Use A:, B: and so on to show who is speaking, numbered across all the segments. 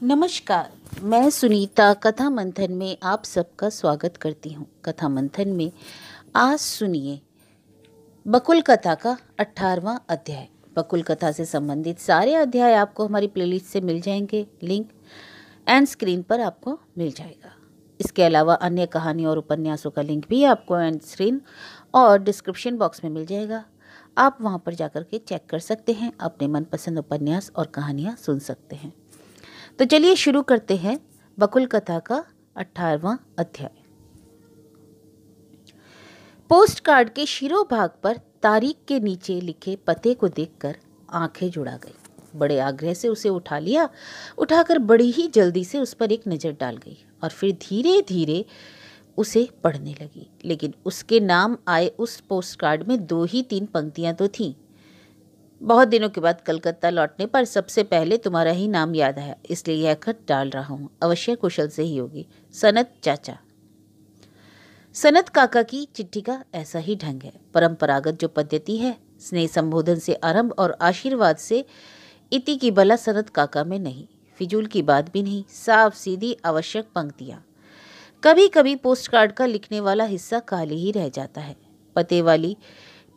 A: नमस्कार। मैं सुनीता कथा मंथन में आप सबका स्वागत करती हूँ। कथा मंथन में आज सुनिए बकुल कथा का 18वां अध्याय। बकुल कथा से संबंधित सारे अध्याय आपको हमारी प्लेलिस्ट से मिल जाएंगे। लिंक एंड स्क्रीन पर आपको मिल जाएगा। इसके अलावा अन्य कहानी और उपन्यासों का लिंक भी आपको एंड स्क्रीन और डिस्क्रिप्शन बॉक्स में मिल जाएगा। आप वहाँ पर जाकर के चेक कर सकते हैं, अपने मनपसंद उपन्यास और कहानियाँ सुन सकते हैं। तो चलिए शुरू करते हैं बकुल कथा का 18वां अध्याय। पोस्ट कार्ड के शिरोभाग पर तारीख के नीचे लिखे पते को देखकर आंखें जुड़ा गई। बड़े आग्रह से उसे उठा लिया। उठाकर बड़ी ही जल्दी से उस पर एक नज़र डाल गई और फिर धीरे धीरे उसे पढ़ने लगी। लेकिन उसके नाम आए उस पोस्ट कार्ड में 2 ही 3 पंक्तियां तो थीं। बहुत दिनों के बाद कलकत्ता लौटने पर सबसे पहले तुम्हारा ही नाम याद आया, इसलिए यह खत डाल रहा हूँ। अवश्य कुशल से ही होगी। सनत चाचा। सनत काका की चिट्ठी का ऐसा ही ढंग है। परंपरागत जो पद्धति है, स्नेह संबोधन से आरंभ और आशीर्वाद से इति की बला सनत काका में नहीं। फिजूल की बात भी नहीं, साफ सीधी आवश्यक पंक्तियां। कभी कभी पोस्ट कार्ड का लिखने वाला हिस्सा खाली ही रह जाता है। पते वाली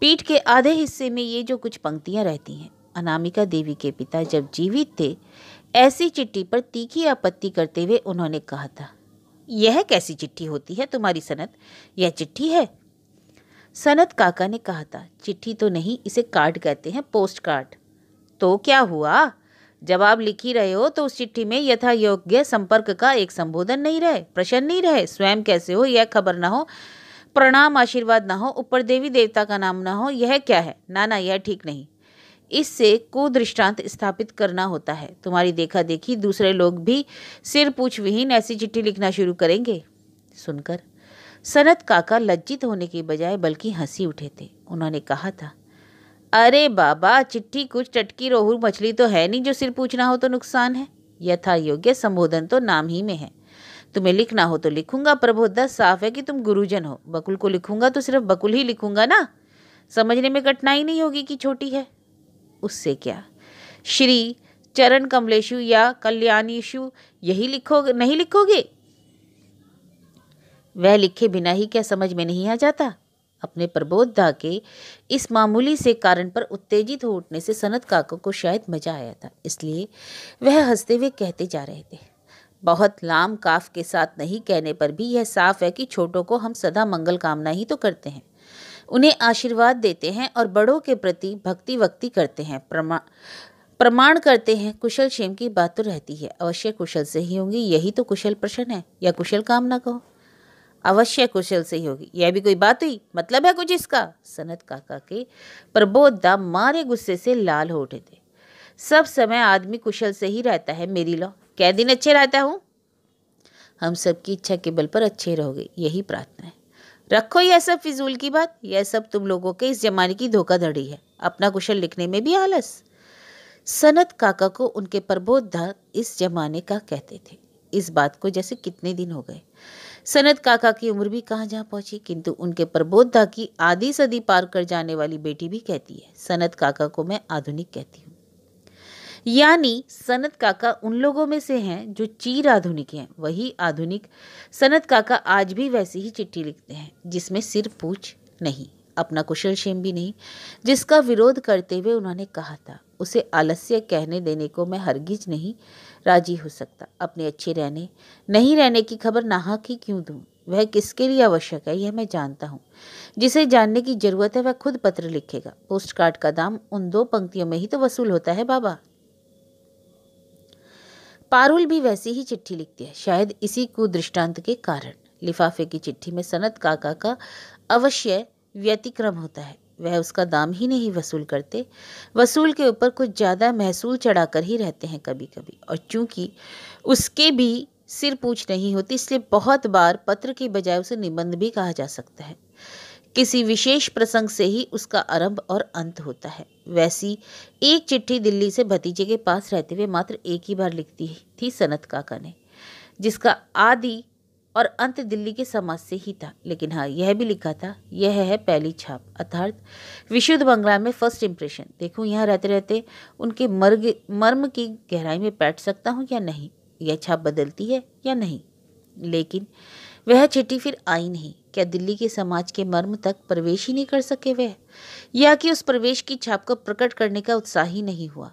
A: पीठ के आधे हिस्से में ये जो कुछ पंक्तियां रहती हैं। अनामिका देवी के पिता जब जीवित थे, ऐसी चिट्ठी पर तीखी आपत्ति करते हुए उन्होंने कहा था, यह कैसी चिट्ठी होती है तुम्हारी सनत? यह चिट्ठी है? सनत काका ने कहा था, चिट्ठी तो नहीं, इसे कार्ड कहते हैं, पोस्ट कार्ड। तो क्या हुआ? जवाब लिख ही रहे हो तो उस चिट्ठी में यथा योग्य संपर्क का एक संबोधन नहीं रहे, प्रश्न नहीं रहे, स्वयं कैसे हो यह खबर ना हो, प्रणाम आशीर्वाद ना हो, ऊपर देवी देवता का नाम ना हो, यह क्या है? ना, यह ठीक नहीं। इससे कुदृष्टांत स्थापित करना होता है। तुम्हारी देखा देखी दूसरे लोग भी सिर पूछ विहीन ऐसी चिट्ठी लिखना शुरू करेंगे। सुनकर सनत काका लज्जित होने की बजाय बल्कि हंसी उठे थे। उन्होंने कहा था, अरे बाबा, चिट्ठी कुछ टटकी रोहू मछली तो है नहीं जो सिर पूछना हो तो नुकसान है। यथा योग्य संबोधन तो नाम ही में है। तुम्हें लिखना हो तो लिखूंगा, प्रबोधता साफ है कि तुम गुरुजन हो। बकुल को लिखूंगा तो सिर्फ बकुल ही लिखूंगा ना, समझने में कठिनाई नहीं होगी कि छोटी है। उससे क्या, श्री चरण कमलेशु या कल्याणीशु यही लिखोगे, नहीं लिखोगे? वह लिखे बिना ही क्या समझ में नहीं आ जाता? अपने प्रबोधता के इस मामूली से कारण पर उत्तेजित हो उठने से सनत काका को शायद मजा आया था, इसलिए वह हंसते हुए कहते जा रहे थे, बहुत लाम काफ के साथ नहीं कहने पर भी यह साफ है कि छोटों को हम सदा मंगल कामना ही तो करते हैं, उन्हें आशीर्वाद देते हैं और बड़ों के प्रति भक्ति वक्ति करते हैं, प्रमाण करते हैं। कुशल क्षेम की बात तो रहती है, अवश्य कुशल से ही होंगी, यही तो कुशल प्रश्न है, या कुशल कामना कहो। अवश्य कुशल से ही होगी, यह भी कोई बात हुई? मतलब है कुछ इसका? सनत काका के प्रबोधता मारे गुस्से से लाल हो उठे थे। सब समय आदमी कुशल से ही रहता है मेरी लो, कै दिन अच्छे रहता हूँ? हम सबकी इच्छा के बल पर अच्छे रहोगे, यही प्रार्थना है। रखो यह सब फिजूल की बात, यह सब तुम लोगों के इस जमाने की धोखाधड़ी है, अपना कुशल लिखने में भी आलस। सनत काका को उनके प्रबोधता इस जमाने का कहते थे। इस बात को जैसे कितने दिन हो गए। सनत काका की उम्र भी कहाँ जहाँ पहुंची, किंतु उनके प्रबोधता की आधी सदी पार कर जाने वाली बेटी भी कहती है, सनत काका को मैं आधुनिक कहती हूँ। यानी सनत काका उन लोगों में से हैं जो चीर आधुनिक हैं। वही आधुनिक सनत काका आज भी वैसी ही चिट्ठी लिखते हैं, जिसमें सिर पूछ नहीं, अपना कुशल क्षेम भी नहीं। जिसका विरोध करते हुए उन्होंने कहा था, उसे आलस्य कहने देने को मैं हरगिज नहीं राजी हो सकता। अपने अच्छे रहने नहीं रहने की खबर नाहक ही क्यों दूं? वह किसके लिए आवश्यक है यह मैं जानता हूँ। जिसे जानने की जरूरत है वह खुद पत्र लिखेगा। पोस्ट कार्ड का दाम उन 2 पंक्तियों में ही तो वसूल होता है बाबा। पारुल भी वैसी ही चिट्ठी लिखती है, शायद इसी कुदृष्टांत के कारण। लिफाफे की चिट्ठी में सनत काका का अवश्य व्यतिक्रम होता है। वह उसका दाम ही नहीं वसूल करते, वसूल के ऊपर कुछ ज़्यादा महसूल चढ़ाकर ही रहते हैं कभी कभी। और चूंकि उसके भी सिर पूछ नहीं होती, इसलिए बहुत बार पत्र की बजाय उसे निबंध भी कहा जा सकता है। किसी विशेष प्रसंग से ही उसका आरंभ और अंत होता है। वैसी एक चिट्ठी दिल्ली से भतीजे के पास रहते हुए मात्र एक ही बार लिखती थी सनत काका ने, जिसका आदि और अंत दिल्ली के समाज से ही था। लेकिन हाँ, यह भी लिखा था, यह है पहली छाप, अर्थात विशुद्ध बंगला में फर्स्ट इम्प्रेशन। देखूं यहाँ रहते रहते उनके मर्म की गहराई में बैठ सकता हूँ या नहीं। यह छाप बदलती है या नहीं। लेकिन वह चिट्ठी फिर आई नहीं। क्या दिल्ली के समाज के मर्म तक प्रवेश ही नहीं कर सके वह, या कि उस प्रवेश की छाप को प्रकट करने का उत्साह ही नहीं हुआ।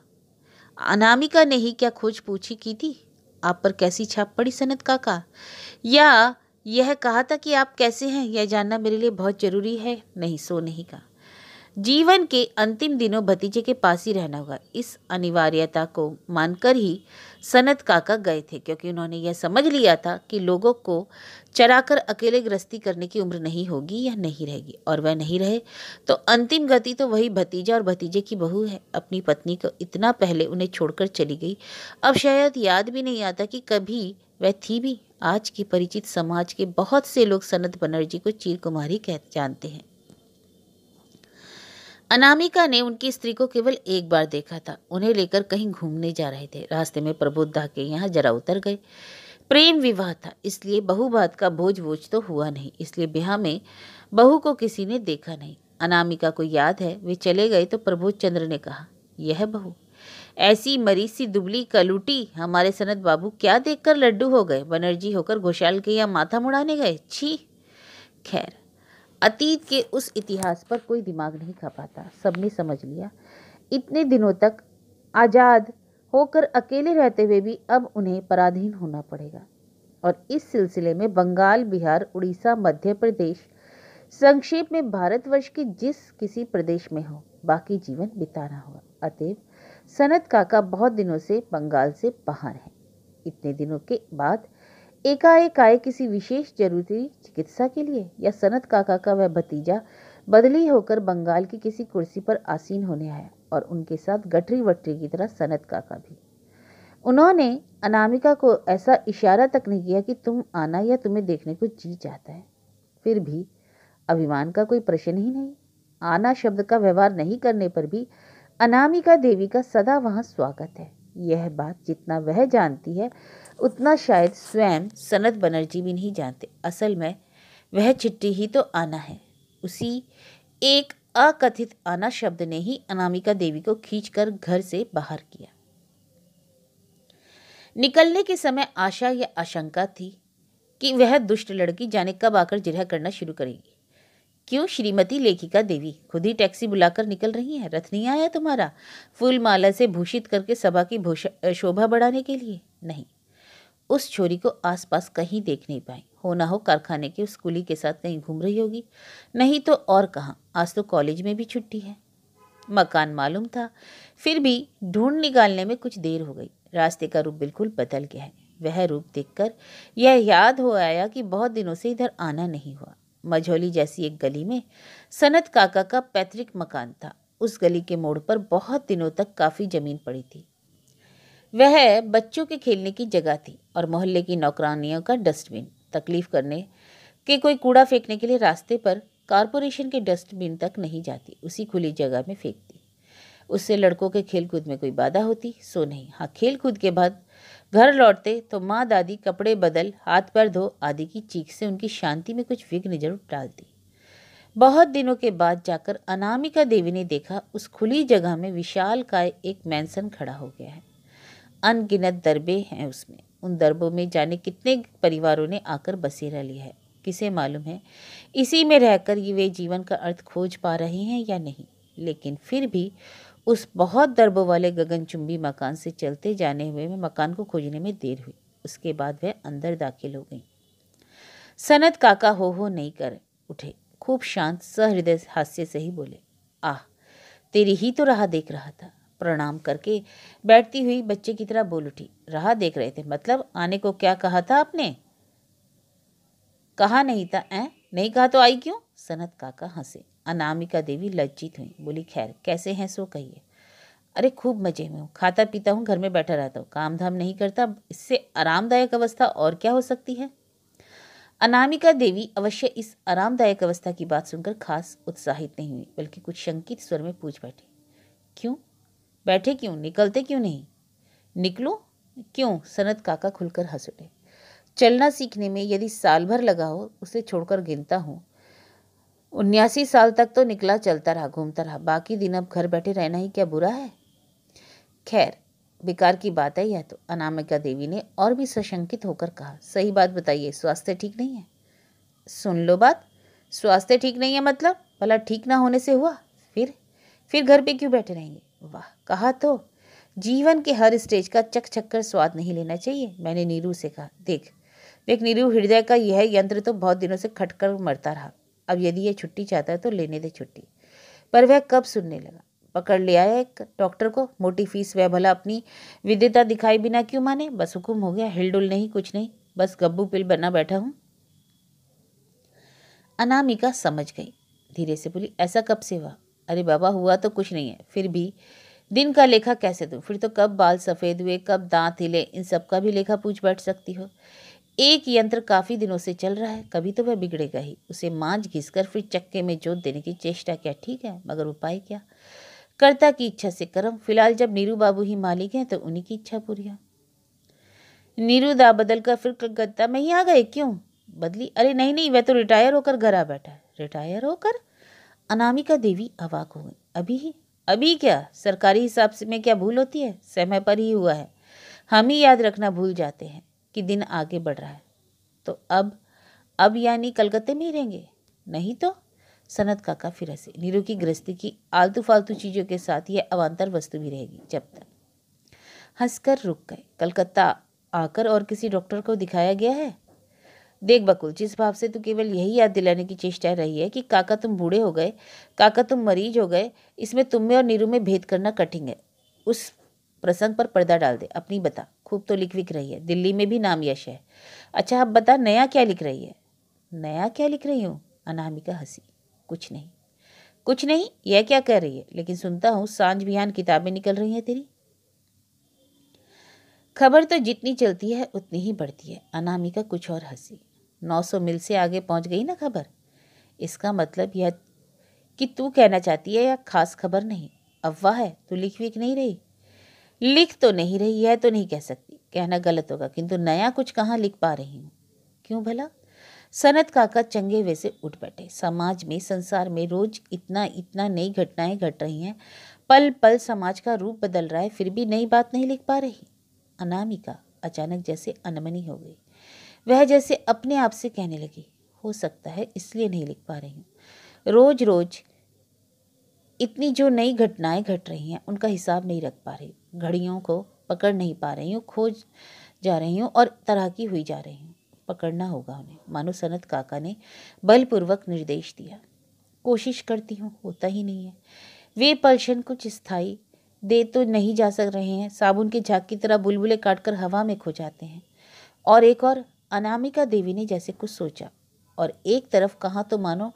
A: अनामिका ने ही क्या खोज पूछी की थी, आप पर कैसी छाप पड़ी सनत काका, या यह कहा था कि आप कैसे हैं यह जानना मेरे लिए बहुत जरूरी है। नहीं, सो नहीं कहा। जीवन के अंतिम दिनों भतीजे के पास ही रहना होगा, इस अनिवार्यता को मानकर ही सनत काका गए थे, क्योंकि उन्होंने यह समझ लिया था कि लोगों को चराकर अकेले गृहस्थी करने की उम्र नहीं होगी या नहीं रहेगी, और वह नहीं रहे तो अंतिम गति तो वही भतीजा और भतीजे की बहू है। अपनी पत्नी को इतना पहले उन्हें छोड़कर चली गई, अब शायद याद भी नहीं आता कि कभी वह थी भी। आज के परिचित समाज के बहुत से लोग सनत बनर्जी को चीर कुमारी कह जानते हैं। अनामिका ने उनकी स्त्री को केवल एक बार देखा था। उन्हें लेकर कहीं घूमने जा रहे थे। रास्ते में प्रबोधा के यहाँ जरा उतर गए। प्रेम विवाह था, इसलिए बहू बात का भोज वोज तो हुआ नहीं, इसलिए ब्याह में बहू को किसी ने देखा नहीं। अनामिका को याद है वे चले गए तो प्रबोध चंद्र ने कहा, यह बहू ऐसी मरी सी दुबली कलूटी, हमारे सनत बाबू क्या देखकर लड्डू हो गए, बनर्जी होकर घोषाल के यहाँ माथा मुड़ाने गए। छी। खैर, अतीत के उस इतिहास पर कोई दिमाग नहीं खा पाता। सबने समझ लिया इतने दिनों तक आज़ाद होकर अकेले रहते हुए भी अब उन्हें पराधीन होना पड़ेगा, और इस सिलसिले में बंगाल, बिहार, उड़ीसा, मध्य प्रदेश, संक्षेप में भारतवर्ष के जिस किसी प्रदेश में हो बाकी जीवन बिताना होगा। अतएव सनत काका बहुत दिनों से बंगाल से बाहर हैं। इतने दिनों के बाद एकाएक आए किसी विशेष जरूरी चिकित्सा के लिए, या सनत काका का वह भतीजा बदली होकर बंगाल की किसी कुर्सी पर आसीन होने आया, और उनके साथ गठरी वटरी की तरह सनत काका भी। उन्होंने अनामिका को ऐसा इशारा तक नहीं किया कि तुम आना या तुम्हें देखने को जी चाहता है। फिर भी अभिमान का कोई प्रश्न ही नहीं। आना शब्द का व्यवहार नहीं करने पर भी अनामिका देवी का सदा वहां स्वागत है। यह बात जितना वह जानती है उतना शायद स्वयं सनत बनर्जी भी नहीं जानते। असल में वह चिट्ठी ही तो आना है। उसी एक अकथित आना शब्द ने ही अनामिका देवी को खींचकर घर से बाहर किया। निकलने के समय आशा या आशंका थी कि वह दुष्ट लड़की जाने कब आकर जिरह करना शुरू करेगी। क्यों श्रीमती लेखिका देवी खुद ही टैक्सी बुलाकर निकल रही हैं? रथ नहीं आया तुम्हारा फूल माला से भूषित करके सभा की शोभा बढ़ाने के लिए? नहीं, उस छोरी को आसपास कहीं देख नहीं पाई। हो ना हो कारखाने के उस कुली के साथ कहीं घूम रही होगी, नहीं तो और कहाँ। आज तो कॉलेज में भी छुट्टी है। मकान मालूम था, फिर भी ढूंढ निकालने में कुछ देर हो गई। रास्ते का रूप बिल्कुल बदल गया है। वह रूप देखकर यह याद हो आया कि बहुत दिनों से इधर आना नहीं हुआ। मझौली जैसी एक गली में सनत काका का पैतृक मकान था। उस गली के मोड़ पर बहुत दिनों तक काफी जमीन पड़ी थी। वह बच्चों के खेलने की जगह थी और मोहल्ले की नौकरानियों का डस्टबिन। तकलीफ करने के कोई कूड़ा फेंकने के लिए रास्ते पर कारपोरेशन के डस्टबिन तक नहीं जाती, उसी खुली जगह में फेंकती। उससे लड़कों के खेलकूद में कोई बाधा होती? सो नहीं। हाँ, खेलकूद के बाद घर लौटते तो माँ दादी कपड़े बदल, हाथ पैर धो आदि की चीख से उनकी शांति में कुछ विघ्न जरूर डालती। बहुत दिनों के बाद जाकर अनामिका देवी ने देखा उस खुली जगह में विशाल काय एक मैंसन खड़ा हो गया है। अनगिनत दरबे हैं उसमें। उन दरबों में जाने कितने परिवारों ने आकर बसेरा लिया है, किसे मालूम है इसी में रहकर ये वे जीवन का अर्थ खोज पा रहे हैं या नहीं। लेकिन फिर भी उस बहुत दरबों वाले गगनचुंबी मकान से चलते जाने हुए में मकान को खोजने में देर हुई। उसके बाद वह अंदर दाखिल हो गई। सनत काका हो नहीं कर उठे। खूब शांत सहृदय हास्य से ही बोले, आह, तेरी ही तो राह देख रहा था। प्रणाम करके बैठती हुई बच्चे की तरह बोल उठी, राह देख रहे थे मतलब? आने को क्या कहा था आपने? कहा नहीं था। नहीं कहा तो आई क्यों? सनत काका हंसे। अनामिका देवी लज्जित हुई, बोली, खैर कैसे हैं सो कहिए। अरे खूब मजे में हूँ, खाता पीता हूँ, घर में बैठा रहता हूँ, काम धाम नहीं करता। इससे आरामदायक अवस्था और क्या हो सकती है? अनामिका देवी अवश्य इस आरामदायक अवस्था की बात सुनकर खास उत्साहित नहीं हुई, बल्कि कुछ शंकित स्वर में पूछ बैठी, क्यों बैठे, क्यों निकलते क्यों नहीं? निकलो क्यों? सनत काका खुलकर हंस उठे। चलना सीखने में यदि साल भर लगा हो उसे छोड़कर गिनता हूँ 79 साल तक तो निकला चलता रहा, घूमता रहा। बाकी दिन अब घर बैठे रहना ही क्या बुरा है? खैर, बेकार की बात है यह तो, अनामिका देवी ने और भी सशंकित होकर कहा। सही बात बताइए, स्वास्थ्य ठीक नहीं है? सुन लो बात, स्वास्थ्य ठीक नहीं है मतलब? भला ठीक ना होने से हुआ? फिर घर पे क्यों बैठे रहेंगे? वाह, कहा तो, जीवन के हर स्टेज का चक चक कर स्वाद नहीं लेना चाहिए। मैंने नीरू से कहा, देख देख नीरू, हृदय का यह यंत्र तो बहुत दिनों से खटकर मरता रहा। अब यदि ये छुट्टी चाहता है तो लेने दे छुट्टी। पर वह कब सुनने लगा। पकड़ लिया है एक डॉक्टर को, मोटी फीस। वह भला अपनी विद्यता दिखाई बिना क्यों माने? बस हुक्म हो गया, हिलडुल नहीं, कुछ नहीं, बस गब्बू पिल बना बैठा हूं। अनामिका समझ गई, धीरे से बोली, ऐसा कब से हुआ? अरे बाबा, हुआ तो कुछ नहीं है, फिर भी दिन का लेखा कैसे दूं? फिर तो कब बाल सफ़ेद हुए, कब दांत हिले, इन सब का भी लेखा पूछ बैठ सकती हो। एक यंत्र काफ़ी दिनों से चल रहा है, कभी तो वह बिगड़ेगा ही। उसे मांझ घिसकर फिर चक्के में जोत देने की चेष्टा क्या ठीक है, मगर उपाय क्या? कर्ता की इच्छा से कर्म। फिलहाल जब नीरू बाबू ही मालिक हैं तो उन्हीं की इच्छा पूरी हो। नीरू दा बदल कर फिर कलकत्ता में ही आ गए? क्यों बदली? अरे नहीं नहीं, वह तो रिटायर होकर घर आ बैठा है। रिटायर होकर? अनामिका देवी अवाक हो गई। अभी ही? अभी क्या? सरकारी हिसाब से में क्या भूल होती है? समय पर ही हुआ है। हम ही याद रखना भूल जाते हैं कि दिन आगे बढ़ रहा है। तो अब यानी कलकत्ते में ही रहेंगे? नहीं तो? सनत काका फिर हंसे। नीरू की गृहस्थी की आलतू फालतू चीज़ों के साथ यह अवान्तर वस्तु भी रहेगी जब तक। हंसकर रुक गए। कलकत्ता आकर और किसी डॉक्टर को दिखाया गया है? देख बकुल, जिस भाव से तू केवल यही याद दिलाने की चेष्टा रही है कि काका तुम बूढ़े हो गए, काका तुम मरीज हो गए, इसमें तुम में और नीरू में भेद करना कठिन है। उस प्रसंग पर पर्दा डाल दे। अपनी बता, खूब तो लिख विक रही है, दिल्ली में भी नाम यश है। अच्छा अब बता, नया क्या लिख रही है? नया क्या लिख रही हूँ? अनामिका हंसी। कुछ नहीं। कुछ नहीं? यह क्या कह रही है? लेकिन सुनता हूँ सांझ बिहान किताबें निकल रही हैं तेरी। खबर तो जितनी चलती है उतनी ही बढ़ती है। अनामिका कुछ और हंसी। 900 मील से आगे पहुंच गई ना खबर। इसका मतलब यह कि तू कहना चाहती है यह खास खबर नहीं, अफवाह है। तू लिख विक नहीं रही? लिख तो नहीं रही, यह तो नहीं कह सकती, कहना गलत होगा, किंतु नया कुछ कहाँ लिख पा रही हूँ। क्यों भला? सनत काका चंगे वैसे उठ बैठे। समाज में, संसार में रोज इतना इतना नई घटनाएं घट रही हैं, पल पल समाज का रूप बदल रहा है, फिर भी नई बात नहीं लिख पा रही। अनामिका अचानक जैसे अनमनी हो गई। वह जैसे अपने आप से कहने लगी, हो सकता है इसलिए नहीं लिख पा रही हूँ। रोज रोज इतनी जो नई घटनाएं घट रही हैं उनका हिसाब नहीं रख पा रही, घड़ियों को पकड़ नहीं पा रही हूँ, खोज जा रही हूँ और तरह की हुई जा रही हूँ। पकड़ना होगा उन्हें, मानो सनत काका ने बलपूर्वक निर्देश दिया। कोशिश करती हूँ, होता ही नहीं है। वे पलशन कुछ स्थायी दे तो नहीं जा सक रहे हैं, साबुन के झाग की तरह बुलबुले काटकर हवा में खो जाते हैं। और एक और। अनामिका देवी ने जैसे कुछ सोचा, और एक तरफ कहाँ तो मानो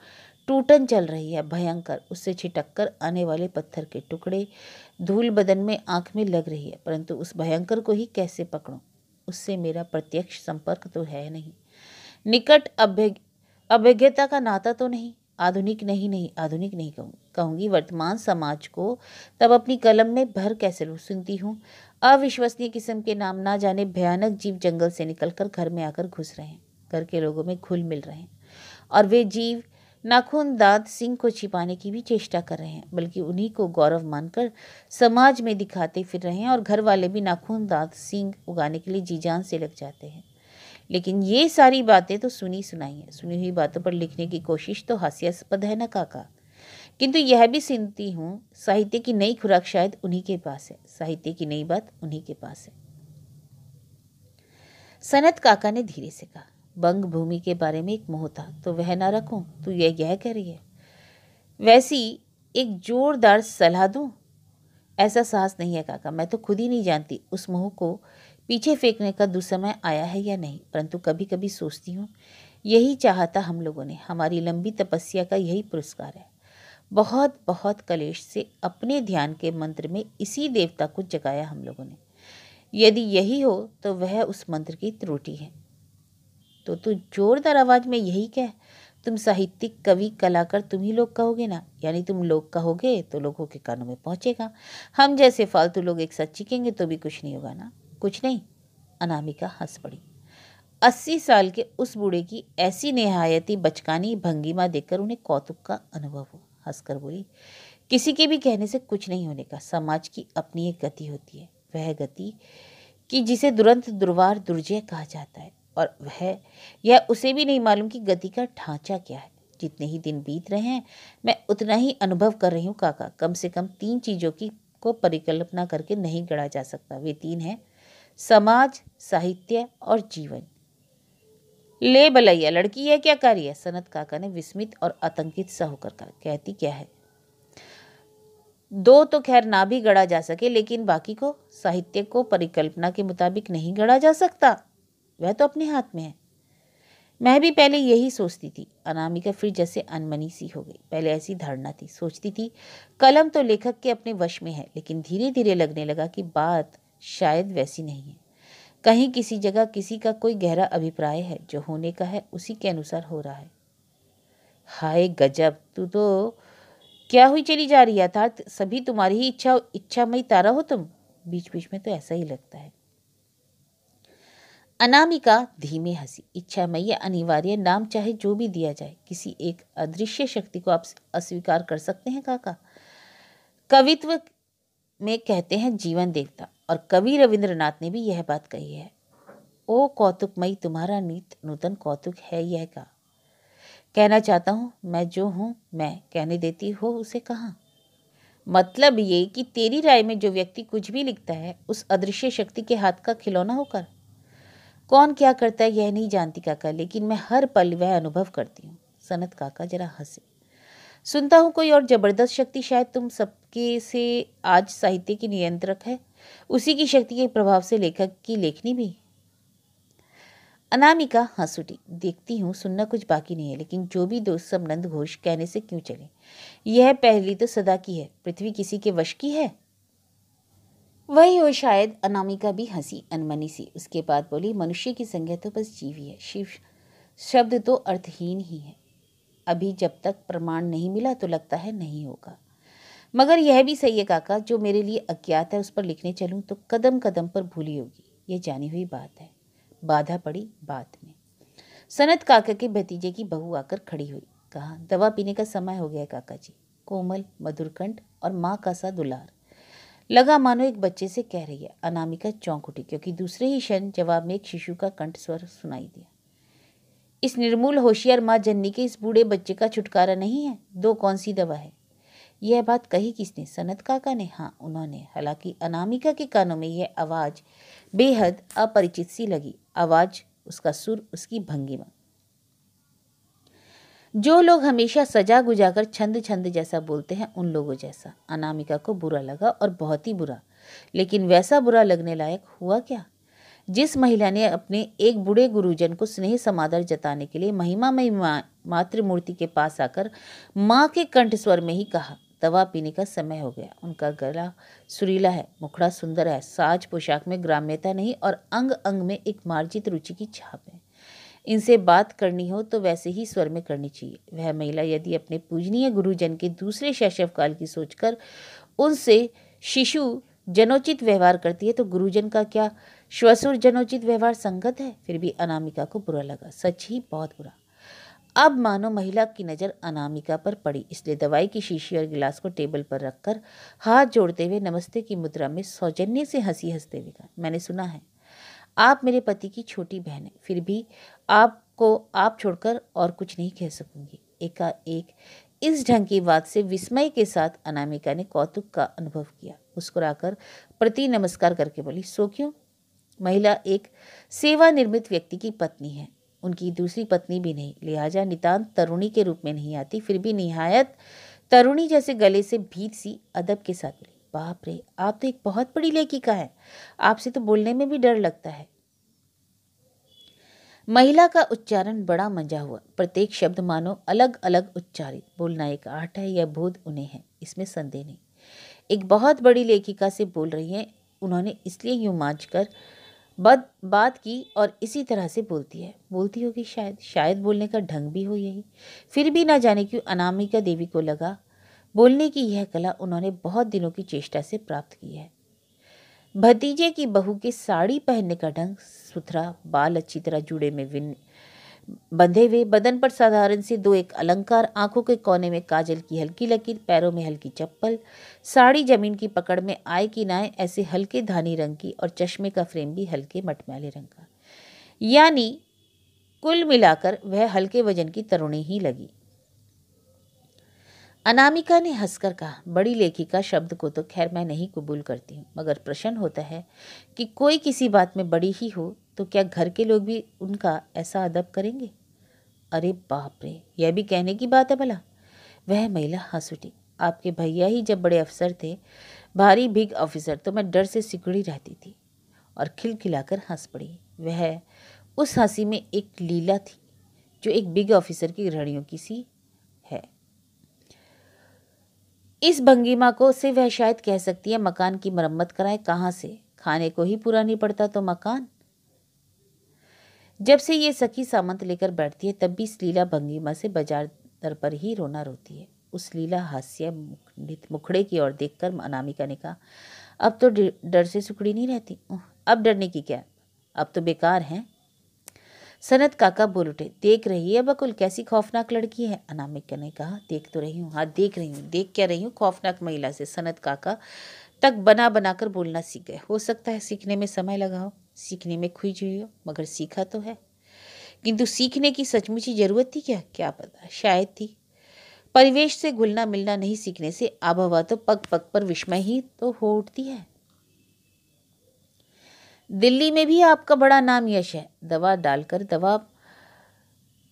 A: टूटन चल रही है भयंकर, उससे छिटक कर आने वाले पत्थर के टुकड़े, धूल बदन में, आंख में लग रही है, परंतु उस भयंकर को ही कैसे पकड़ूं? उससे मेरा प्रत्यक्ष संपर्क तो है नहीं, निकट अभिज्ञता का नाता तो नहीं। आधुनिक नहीं कहूँगी वर्तमान समाज को तब अपनी कलम में भर कैसे लूँ? सुनती हूँ अविश्वसनीय किस्म के नाम, ना जाने भयानक जीव जंगल से निकलकर घर में आकर घुस रहे हैं, घर के लोगों में घुल मिल रहे हैं, और वे जीव नाखून दांत सींग को छिपाने की भी चेष्टा कर रहे हैं, बल्कि उन्हीं को गौरव मानकर समाज में दिखाते फिर रहे हैं, और घर वाले भी नाखून दांत सींग उगाने के लिए जी जान से लग जाते हैं। लेकिन ये सारी बातें तो सुनी सुनाई हैं, सुनी हुई बातों पर लिखने की कोशिश तो हास्यास्पद है ना काका। किंतु यह भी सुनती हूँ साहित्य की नई खुराक शायद उन्हीं के पास है, साहित्य की नई बात उन्हीं के पास है। सनत काका ने धीरे से कहा, बंग भूमि के बारे में एक मोह था तो वह ना रखूं, तू यह कह रही है? वैसी एक जोरदार सलाह दूं? ऐसा साहस नहीं है काका, मैं तो खुद ही नहीं जानती उस मोह को पीछे फेंकने का दुस्समय आया है या नहीं, परंतु कभी कभी सोचती हूँ यही चाहता हम लोगों ने, हमारी लंबी तपस्या का यही पुरस्कार है। बहुत बहुत कलेश से अपने ध्यान के मंत्र में इसी देवता को जगाया हम लोगों ने। यदि यही हो तो वह उस मंत्र की त्रुटि है। तो तू जोरदार आवाज में यही कह। तुम साहित्यिक, कवि, कलाकार तुम ही लोग कहोगे ना, यानी तुम लोग कहोगे तो लोगों के कानों में पहुंचेगा। हम जैसे फालतू लोग एक साथ चीखेंगे तो भी कुछ नहीं होगा ना। कुछ नहीं? अनामिका हंस पड़ी। 80 साल के उस बूढ़े की ऐसी निहायती बचकानी भंगिमा देखकर उन्हें कौतुक का अनुभव हुआ। हंसकर बोली, किसी के भी कहने से कुछ नहीं होने का, समाज की अपनी एक गति होती है। वह गति कि जिसे दुरंत दुर्वार दुर्जय कहा जाता है, और वह यह उसे भी नहीं मालूम कि गति का ढांचा क्या है। जितने ही दिन बीत रहे हैं मैं उतना ही अनुभव कर रही हूँ काका। कम से कम 3 चीजों की को परिकल्पना करके नहीं गढ़ा जा सकता। वे 3 हैं, समाज, साहित्य और जीवन। ले भलैया, लड़की है क्या कार्य है? सनत काका ने विस्मित और आतंकित सा होकर कहा। कहती क्या है? 2 तो खैर ना भी गढ़ा जा सके, लेकिन बाकी को? साहित्य को परिकल्पना के मुताबिक नहीं गढ़ा जा सकता, वह तो अपने हाथ में है। मैं भी पहले यही सोचती थी। अनामिका फिर जैसे अनमनी सी हो गई। पहले ऐसी धारणा थी, सोचती थी कलम तो लेखक के अपने वश में है, लेकिन धीरे धीरे लगने लगा कि बात शायद वैसी नहीं है। कहीं किसी जगह किसी का कोई गहरा अभिप्राय है, जो होने का है उसी के अनुसार हो रहा है। हाय गजब, तू तो क्या हुई चली जा रही है? अर्थात सभी तुम्हारी ही इच्छामयी तारा हो तुम? बीच बीच में तो ऐसा ही लगता है। अनामिका धीमे हंसी। इच्छामयी या अनिवार्य, नाम चाहे जो भी दिया जाए, किसी एक अदृश्य शक्ति को आप अस्वीकार कर सकते हैं काका? कवित्व में कहते हैं जीवन देवता, और कवि रविंद्रनाथ ने भी यह बात कही है। ओ कौतुकमयी, तुम्हारा नित नूतन कौतुक है यह का? कहना चाहता हूँ मैं जो हूँ मैं, कहने देती हो उसे कहाँ? मतलब ये कि तेरी राय में जो व्यक्ति कुछ भी लिखता है उस अदृश्य शक्ति के हाथ का खिलौना होकर? कौन क्या करता है यह नहीं जानती काका, लेकिन मैं हर पल वह अनुभव करती हूँ। सनत काका जरा हंसे। सुनता हूँ कोई और जबरदस्त शक्ति शायद तुम सबके से आज साहित्य की नियंत्रक है, उसी की शक्ति के प्रभाव से लेखक की लेखनी भी। अनामिका हंस उठी। देखती हूँ सुनना कुछ बाकी नहीं है, लेकिन जो भी दोस्त सब नंद घोष कहने से क्यों चले। यह पहली तो सदा की है, पृथ्वी किसी के वश की है? वही हो शायद। अनामिका भी हंसी अनमनी सी। उसके बाद बोली, मनुष्य की संज्ञा तो बस जीव ही है, शिव शब्द तो अर्थहीन ही है। अभी जब तक प्रमाण नहीं मिला तो लगता है नहीं होगा, मगर यह भी सही है काका, जो मेरे लिए अज्ञात है उस पर लिखने चलूं तो कदम कदम पर भूली होगी। ये जानी हुई बात है। बाधा पड़ी बात में। सनत काका के भतीजे की बहू आकर खड़ी हुई। कहा, दवा पीने का समय हो गया काका जी। कोमल मधुर कंठ और माँ का सा दुलार, लगा मानो एक बच्चे से कह रही है। अनामिका चौंक उठी, क्योंकि दूसरे ही क्षण जवाब में एक शिशु का कंठ स्वर सुनाई दिया। इस निर्मूल होशियार माँ जननी के इस बूढ़े बच्चे का छुटकारा नहीं है? 2 कौन सी दवा है? यह बात कही किसने? सनत काका ने। हाँ, उन्होंने। हालांकि अनामिका के कानों में यह आवाज बेहद अपरिचित सी लगी। आवाज, उसका सुर, उसकी भंगिमा। जो लोग हमेशा सजा गुजाकर छंद छंद जैसा बोलते हैं, उन लोगों जैसा। अनामिका को बुरा लगा, और बहुत ही बुरा। लेकिन वैसा बुरा लगने लायक हुआ क्या? जिस महिला ने अपने एक बूढ़े गुरुजन को स्नेह समादर जताने के लिए महिमामयी मातृमूर्ति के पास आकर माँ के कंठ स्वर में ही कहा, दवा पीने का समय हो गया। उनका गला सुरीला है, मुखड़ा सुंदर है, साज पोशाक में ग्राम्यता नहीं और अंग अंग में एक मार्जित रुचि की छाप है। इनसे बात करनी हो तो वैसे ही स्वर में करनी चाहिए। वह महिला यदि अपने पूजनीय गुरुजन के दूसरे शैशवकाल की सोचकर उनसे शिशु जनोचित व्यवहार करती है, तो गुरुजन का क्या श्वसुर जनोचित व्यवहार संगत है? फिर भी अनामिका को बुरा लगा, सच ही बहुत बुरा। अब मानो महिला की नज़र अनामिका पर पड़ी, इसलिए दवाई की शीशी और गिलास को टेबल पर रखकर हाथ जोड़ते हुए नमस्ते की मुद्रा में सौजन्य से हंसी हंसते हुए कहा, मैंने सुना है आप मेरे पति की छोटी बहन है, फिर भी आपको आप छोड़कर और कुछ नहीं कह सकूंगी। एकाएक इस ढंग की बात से विस्मय के साथ अनामिका ने कौतुक का अनुभव किया। मुस्कुराकर प्रति नमस्कार करके बोली, सो क्यों? महिला एक सेवा निर्मित व्यक्ति की पत्नी है, उनकी दूसरी पत्नी भी नहीं, लिहाजा नितांत तरुणी के रूप में नहीं आती। फिर भी निहायत तरुणी जैसे गले से भीत सी अदब के साथ बोली, बाप रे, आप तो एक बहुत बड़ी लेखिका है, आपसे तो बोलने में भी डर लगता है। महिला का उच्चारण बड़ा मंजा हुआ, प्रत्येक शब्द मानो अलग अलग उच्चारित। बोलना एक आर्ट है, यह बोध उन्हें है, इसमें संदेह नहीं। एक बहुत बड़ी लेखिका से बोल रही हैं, उन्होंने इसलिए यूं मांझ कर बात की और इसी तरह से बोलती है। बोलती होगी शायद बोलने का ढंग भी हो यही। फिर भी ना जाने क्यों अनामिका देवी को लगा बोलने की यह कला उन्होंने बहुत दिनों की चेष्टा से प्राप्त की है। भतीजे की बहू के साड़ी पहनने का ढंग सुथरा, बाल अच्छी तरह जूड़े में बंधे हुए, बदन पर साधारण से दो एक अलंकार, आंखों के कोने में काजल की हल्की लकीर, पैरों में हल्की चप्पल, साड़ी जमीन की पकड़ में आए कि ना आए ऐसे हल्के धानी रंग की, और चश्मे का फ्रेम भी हल्के मटमैले रंग का। यानी कुल मिलाकर वह हल्के वजन की तरुणी ही लगी। अनामिका ने हंसकर कहा, बड़ी लेखिका शब्द को तो खैर मैं नहीं कबूल करती हूँ, मगर प्रश्न होता है कि कोई किसी बात में बड़ी ही हो तो क्या घर के लोग भी उनका ऐसा अदब करेंगे? अरे बाप रे, यह भी कहने की बात है भला। वह महिला हंस उठी। आपके भैया ही जब बड़े अफसर थे, भारी बिग ऑफिसर, तो मैं डर से सिकुड़ी रहती थी। और खिलखिलाकर हंस पड़ी। वह उस हंसी में एक लीला थी जो एक बिग ऑफिसर की घड़ियों की सी है। इस भंगिमा को से वह शायद कह सकती है, मकान की मरम्मत कराए। कहाँ से? खाने को ही पूरा नहीं पड़ता तो मकान। जब से ये सखी सामंत लेकर बैठती है तब भी इस लीला भंगिमा से बाजार दर पर ही रोना रोती है। उस लीला हास्य मुखड़े की ओर देखकर अनामिका ने कहा, अब तो डर से सुखड़ी नहीं रहती। अब डरने की क्या, अब तो बेकार हैं। सनत काका बोल उठे, देख रही है बकुल कैसी खौफनाक लड़की है? अनामिका ने कहा, देख तो रही हूँ। हाँ देख रही हूँ, देख क्या रही हूँ? खौफनाक महिला से सनत काका तक बना बनाकर बोलना सीख गए। हो सकता है सीखने में समय लगा हो, सीखने में खुई हुई हो, मगर सीखा तो है। किंतु सीखने की सचमुच ही जरूरत थी क्या? क्या पता, शायद थी। परिवेश से घुलना मिलना नहीं सीखने से आबहवा तो पग पग पर विस्मय ही तो हो उठती है। दिल्ली में भी आपका बड़ा नाम यश है। दवा डालकर दवा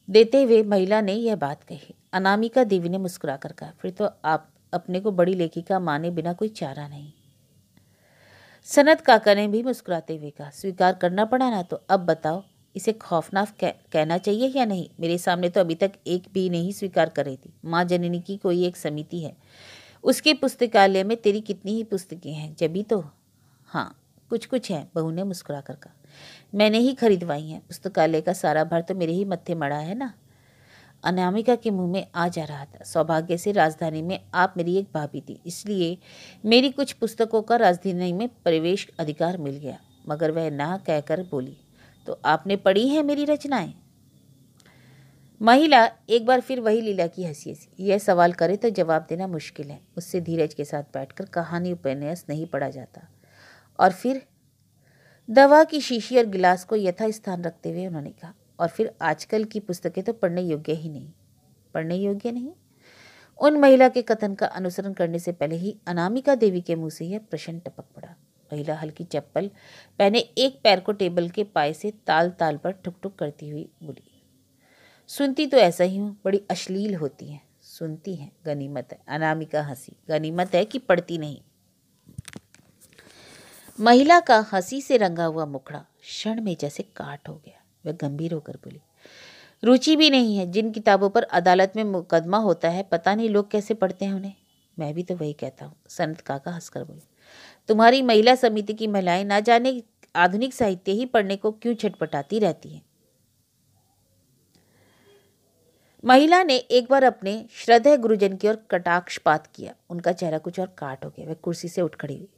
A: देते हुए महिला ने यह बात कही। अनामिका देवी ने मुस्कुराकर कहा, फिर तो आप अपने को बड़ी लेखिका माने बिना कोई चारा नहीं। सनत काका ने भी मुस्कुराते हुए कहा, स्वीकार करना पड़ा ना, तो अब बताओ इसे खौफनाक कहना चाहिए या नहीं? मेरे सामने तो अभी तक एक भी नहीं स्वीकार कर रही थी। माँ जननी की कोई एक समिति है, उसके पुस्तकालय में तेरी कितनी ही पुस्तकें हैं, जभी तो। हाँ कुछ कुछ है, बहू ने मुस्कुरा कर कहा। मैंने ही खरीदवाई हैं, पुस्तकालय का सारा भार तो मेरे ही मत्थे मड़ा है ना। अनामिका के मुंह में आ जा रहा था, सौभाग्य से राजधानी में आप मेरी एक भाभी थी, इसलिए मेरी कुछ पुस्तकों का राजधानी में प्रवेश अधिकार मिल गया। मगर वह ना कहकर बोली, तो आपने पढ़ी है मेरी रचनाएं? महिला एक बार फिर वही लीला की हंसी हंसी। यह सवाल करे तो जवाब देना मुश्किल है। उससे धीरज के साथ बैठकर कहानी उपन्यास नहीं पढ़ा जाता। और फिर दवा की शीशी और गिलास को यथा स्थान रखते हुए उन्होंने कहा, और फिर आजकल की पुस्तकें तो पढ़ने योग्य ही नहीं। पढ़ने योग्य नहीं? उन महिला के कथन का अनुसरण करने से पहले ही अनामिका देवी के मुंह से यह प्रश्न टपक पड़ा। महिला हल्की चप्पल पहने एक पैर को टेबल के पाए से ताल ताल पर ठुक ठुक करती हुई बोली, सुनती तो ऐसा ही हूँ, बड़ी अश्लील होती है। सुनती है, गनीमत है। अनामिका हंसी। गनीमत है कि पढ़ती नहीं? महिला का हंसी से रंगा हुआ मुखड़ा क्षण में जैसे काट हो गया। वह गंभीर होकर बोली, रुचि भी नहीं है। जिन किताबों पर अदालत में मुकदमा होता है, पता नहीं लोग कैसे पढ़ते हैं उन्हें। मैं भी तो वही कहता हूँ, सनत काका हंसकर बोले। तुम्हारी महिला समिति की महिलाएं ना जाने आधुनिक साहित्य ही पढ़ने को क्यों छटपटाती रहती हैं। महिला ने एक बार अपने श्रद्धेय गुरुजन की ओर कटाक्षपात किया। उनका चेहरा कुछ और काट हो गया। वह कुर्सी से उठ खड़ी हुई।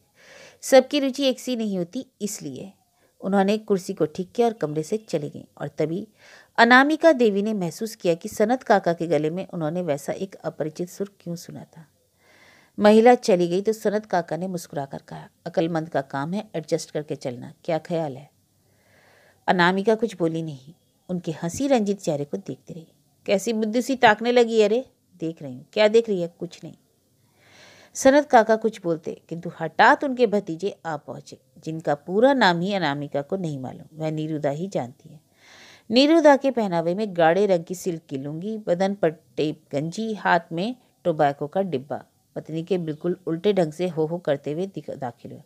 A: सबकी रुचि एक सी नहीं होती, इसलिए उन्होंने कुर्सी को ठीक किया और कमरे से चली गई। और तभी अनामिका देवी ने महसूस किया कि सनत काका के गले में उन्होंने वैसा एक अपरिचित सुर क्यों सुना था। महिला चली गई तो सनत काका ने मुस्कुराकर कहा, अक्लमंद का काम है एडजस्ट करके चलना, क्या ख्याल है? अनामिका कुछ बोली नहीं, उनके हंसी रंजित चेहरे को देखती रही। कैसी बुद्धि सी ताकने लगी? अरे देख रही हूँ। क्या देख रही है? कुछ नहीं। सनत काका कुछ बोलते, किंतु हठात उनके भतीजे आ पहुंचे, जिनका पूरा नाम ही अनामिका को नहीं मालूम। वह नीरुदा ही जानती है। नीरुदा के पहनावे में गाढ़े रंग की सिल्क की लुंगी, बदन पर टेप गंजी, हाथ में टोबैको का डिब्बा। पत्नी के बिल्कुल उल्टे ढंग से हो करते हुए दाखिल हुआ।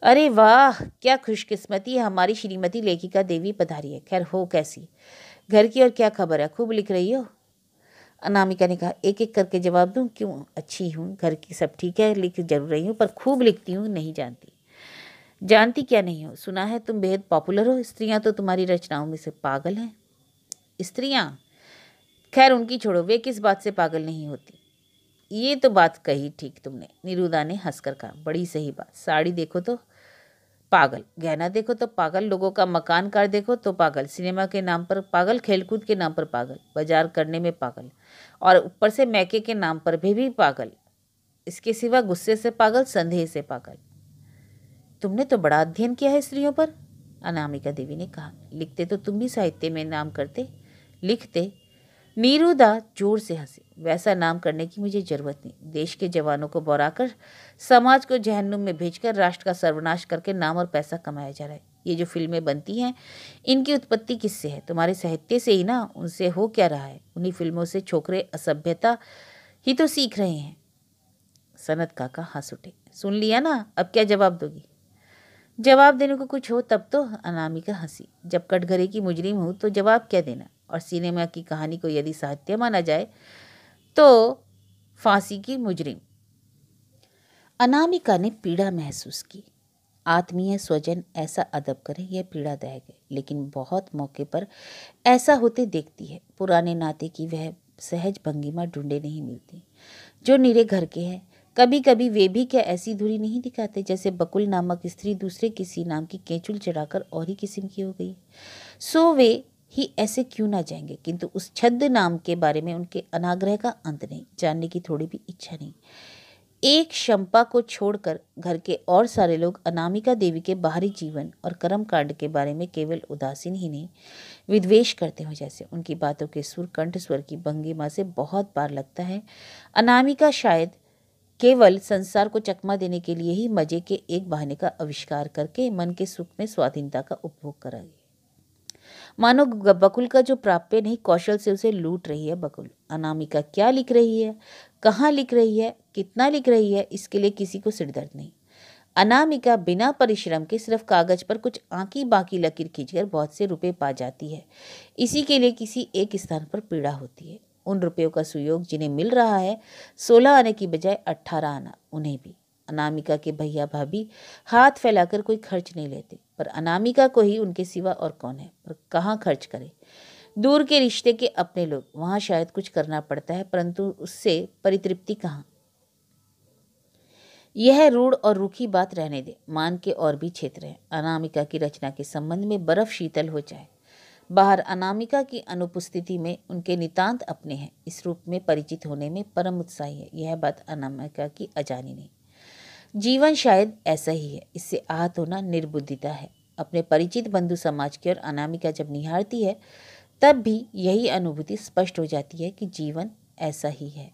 A: अरे वाह, क्या खुशकिस्मती है, हमारी श्रीमती लेखिका देवी पधारी है। खैर हो कैसी? घर की और क्या खबर है? खूब लिख रही हो? अनामिका ने कहा। एक एक करके जवाब दूं? क्यों, अच्छी हूँ, घर की सब ठीक है, लिख जरूर रही हूँ, पर खूब लिखती हूँ नहीं जानती। जानती क्या नहीं हो? सुना है तुम बेहद पॉपुलर हो। स्त्रियां तो तुम्हारी रचनाओं में से पागल हैं। स्त्रियां? खैर उनकी छोड़ो, वे किस बात से पागल नहीं होती? ये तो बात कही ठीक तुमने, निरुदा ने हंसकर कहा। बड़ी सही बात। साड़ी देखो तो, पागल, गहना देखो तो पागल, लोगों का मकान कार देखो तो पागल, सिनेमा के नाम पर पागल, खेलकूद के नाम पर पागल, बाजार करने में पागल, और ऊपर से मैके के नाम पर भी पागल। इसके सिवा गुस्से से पागल, संदेह से पागल। तुमने तो बड़ा अध्ययन किया है स्त्रियों पर, अनामिका देवी ने कहा। लिखते तो तुम भी साहित्य में नाम करते। लिखते। नीरुदा जोर से हंसी। वैसा नाम करने की मुझे जरूरत नहीं। देश के जवानों को बौराकर, समाज को जहन्नुम में भेजकर राष्ट्र का सर्वनाश करके नाम और पैसा कमाया जा रहा है। ये जो फिल्में बनती हैं, इनकी उत्पत्ति किससे है? तुम्हारे साहित्य से ही ना। उनसे हो क्या रहा है? उन्हीं फिल्मों से छोकरे असभ्यता ही तो सीख रहे हैं। सनत काका हंस उठे। सुन लिया ना, अब क्या जवाब दोगी? जवाब देने को कुछ हो तब तो, अनामिका हंसी। जब कटघरे की मुजरिम हूं तो जवाब क्या देना? और सिनेमा की कहानी को यदि साहित्य माना जाए तो फांसी की मुजरिम। अनामिका ने पीड़ा महसूस की। आत्मीय स्वजन ऐसा अदब करे, यह पीड़ादायक है, लेकिन बहुत मौके पर ऐसा होते देखती है। पुराने नाते की वह सहज भंगिमा ढूंढे नहीं मिलती जो निरे घर के हैं। कभी कभी वे भी क्या ऐसी धुरी नहीं दिखाते जैसे बकुल नामक स्त्री दूसरे किसी नाम की केंचुल चढ़ाकर और ही किस्म की हो गई। सो वे ही ऐसे क्यों ना जाएंगे, किंतु उस छद्म नाम के बारे में उनके अनाग्रह का अंत नहीं, जानने की थोड़ी भी इच्छा नहीं। एक शंपा को छोड़कर घर के और सारे लोग अनामिका देवी के बाहरी जीवन और कर्म कांड के बारे में केवल उदासीन ही नहीं, विद्वेष करते हो। जैसे उनकी बातों के सुर कंठ स्वर की भंगिमा से बहुत बार लगता है अनामिका शायद केवल संसार को चकमा देने के लिए ही मजे के एक बहाने का आविष्कार करके मन के सुख में स्वाधीनता का उपभोग कराएगी। मानो बकुल का जो प्राप्य नहीं, कौशल से उसे लूट रही है बकुल। अनामिका क्या लिख रही है, कहाँ लिख रही है, कितना लिख रही है, इसके लिए किसी को सिरदर्द नहीं। अनामिका बिना परिश्रम के सिर्फ कागज पर कुछ आंकी बाकी लकीर खींचकर बहुत से रुपए पा जाती है। इसी के लिए किसी एक स्थान पर पीड़ा होती है। उन रुपयों का सुयोग जिन्हें मिल रहा है 16 आने की बजाय 18 आना, उन्हें भी। अनामिका के भैया भाभी हाथ फैलाकर कोई खर्च नहीं लेते, पर अनामिका को ही उनके सिवा और कौन है? पर कहाँ खर्च करे? दूर के रिश्ते के अपने लोग, वहां शायद कुछ करना पड़ता है, परंतु उससे परितृप्ति कहाँ? यह रूढ़ और रूखी बात रहने दे। मान के और भी क्षेत्र है। अनामिका की रचना के संबंध में बर्फ शीतल हो जाए। बाहर अनामिका की अनुपस्थिति में उनके नितांत अपने हैं, इस रूप में परिचित होने में परम उत्साही है। यह बात अनामिका की अजानी नहीं। जीवन शायद ऐसा ही है, इससे आहत होना निर्बुद्धिता है। अपने परिचित बंधु समाज की ओर अनामिका जब निहारती है तब भी यही अनुभूति स्पष्ट हो जाती है कि जीवन ऐसा ही है।